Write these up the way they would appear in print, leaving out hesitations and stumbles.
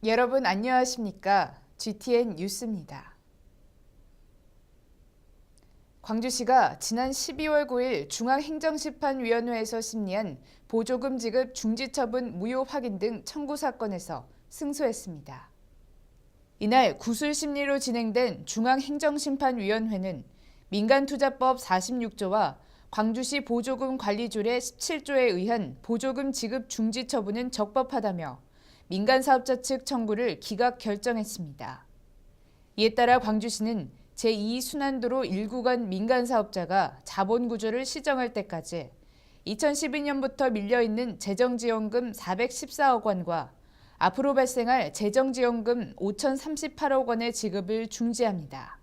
여러분 안녕하십니까? GTN 뉴스입니다. 광주시가 지난 12월 9일 중앙행정심판위원회에서 심리한 보조금 지급 중지처분 무효 확인 등 청구 사건에서 승소했습니다. 이날 구술 심리로 진행된 중앙행정심판위원회는 민간투자법 46조와 광주시 보조금 관리조례 17조에 의한 보조금 지급 중지 처분은 적법하다며 민간사업자 측 청구를 기각 결정했습니다. 이에 따라 광주시는 제2순환도로 1구간 민간사업자가 자본구조를 시정할 때까지 2012년부터 밀려있는 재정지원금 414억 원과 앞으로 발생할 재정지원금 5,038억 원의 지급을 중지합니다.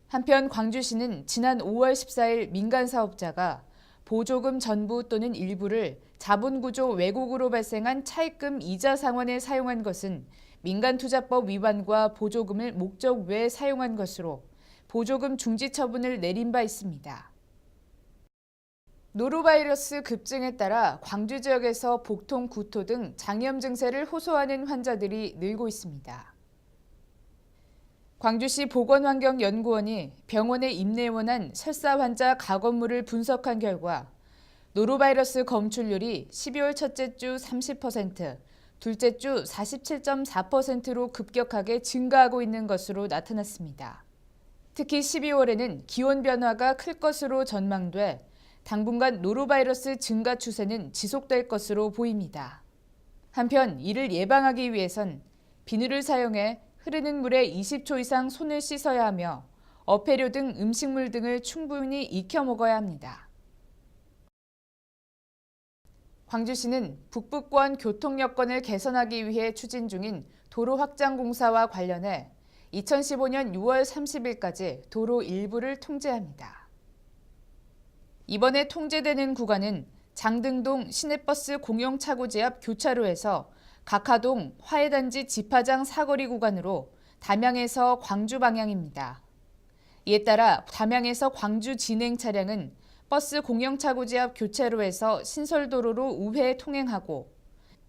한편 광주시는 지난 5월 14일 민간사업자가 보조금 전부 또는 일부를 자본구조 왜곡으로 발생한 차입금 이자 상환에 사용한 것은 민간투자법 위반과 보조금을 목적 외에 사용한 것으로 보조금 중지 처분을 내린 바 있습니다. 노로바이러스 급증에 따라 광주 지역에서 복통, 구토 등 장염 증세를 호소하는 환자들이 늘고 있습니다. 광주시 보건환경연구원이 병원에 입내원한 설사 환자 가건물을 분석한 결과 노로바이러스 검출률이 12월 첫째 주 30%, 둘째 주 47.4%로 급격하게 증가하고 있는 것으로 나타났습니다. 특히 12월에는 기온 변화가 클 것으로 전망돼 당분간 노로바이러스 증가 추세는 지속될 것으로 보입니다. 한편 이를 예방하기 위해선 비누를 사용해 흐르는 물에 20초 이상 손을 씻어야 하며 어패류 등 음식물 등을 충분히 익혀 먹어야 합니다. 광주시는 북부권 교통 여건을 개선하기 위해 추진 중인 도로 확장 공사와 관련해 2015년 6월 30일까지 도로 일부를 통제합니다. 이번에 통제되는 구간은 장등동 시내버스 공영차고지 앞 교차로에서 각하동 화해단지 집화장 사거리 구간으로 담양에서 광주 방향입니다. 이에 따라 담양에서 광주 진행 차량은 버스 공영차고지 앞 교차로에서 신설도로로 우회 통행하고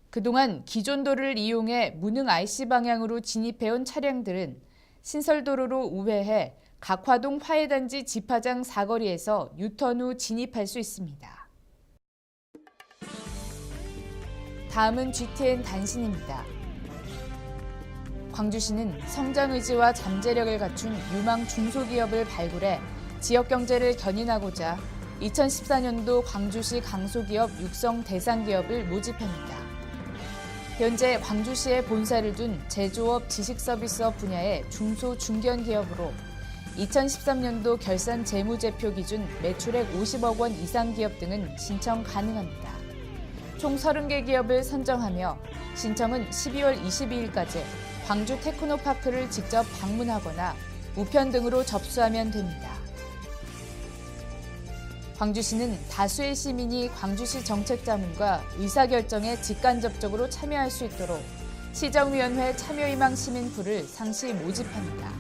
그동안 기존 도로를 이용해 무능 IC 방향으로 진입해온 차량들은 신설도로로 우회해 각화동 화해단지 집화장 사거리에서 유턴 후 진입할 수 있습니다. 다음은 GTN 단신입니다. 광주시는 성장 의지와 잠재력을 갖춘 유망 중소기업을 발굴해 지역 경제를 견인하고자 2014년도 광주시 강소기업 육성 대상기업을 모집합니다. 현재 광주시에 본사를 둔 제조업 지식서비스업 분야의 중소 중견기업으로 2013년도 결산 재무제표 기준 매출액 50억 원 이상 기업 등은 신청 가능합니다. 총 30개 기업을 선정하며 신청은 12월 22일까지 광주 테크노파크를 직접 방문하거나 우편 등으로 접수하면 됩니다. 광주시는 다수의 시민이 광주시 정책자문과 의사결정에 직간접적으로 참여할 수 있도록 시정위원회 참여희망 시민풀을 상시 모집합니다.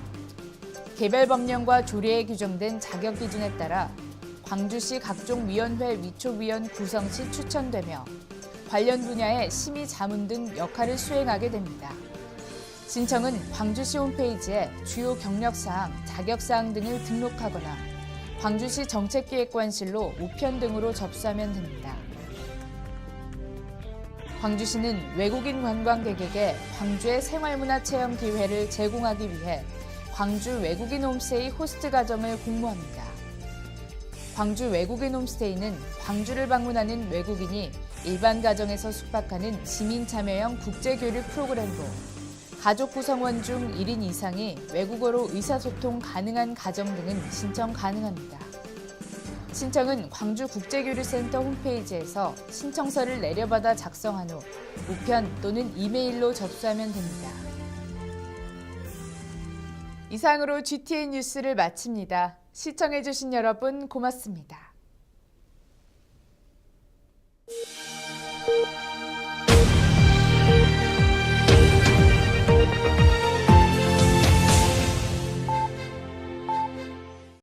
개별법령과 조례에 규정된 자격 기준에 따라 광주시 각종 위원회 위촉위원 구성 시 추천되며 관련 분야의 심의 자문 등 역할을 수행하게 됩니다. 신청은 광주시 홈페이지에 주요 경력사항, 자격사항 등을 등록하거나 광주시 정책기획관실로 우편 등으로 접수하면 됩니다. 광주시는 외국인 관광객에게 광주의 생활문화 체험 기회를 제공하기 위해 광주 외국인 홈스테이 호스트 가정을 공모합니다. 광주 외국인 홈스테이는 광주를 방문하는 외국인이 일반 가정에서 숙박하는 시민 참여형 국제교류 프로그램으로 가족 구성원 중 1인 이상이 외국어로 의사소통 가능한 가정 등은 신청 가능합니다. 신청은 광주국제교류센터 홈페이지에서 신청서를 내려받아 작성한 후 우편 또는 이메일로 접수하면 됩니다. 이상으로 GTN 뉴스를 마칩니다. 시청해주신 여러분 고맙습니다.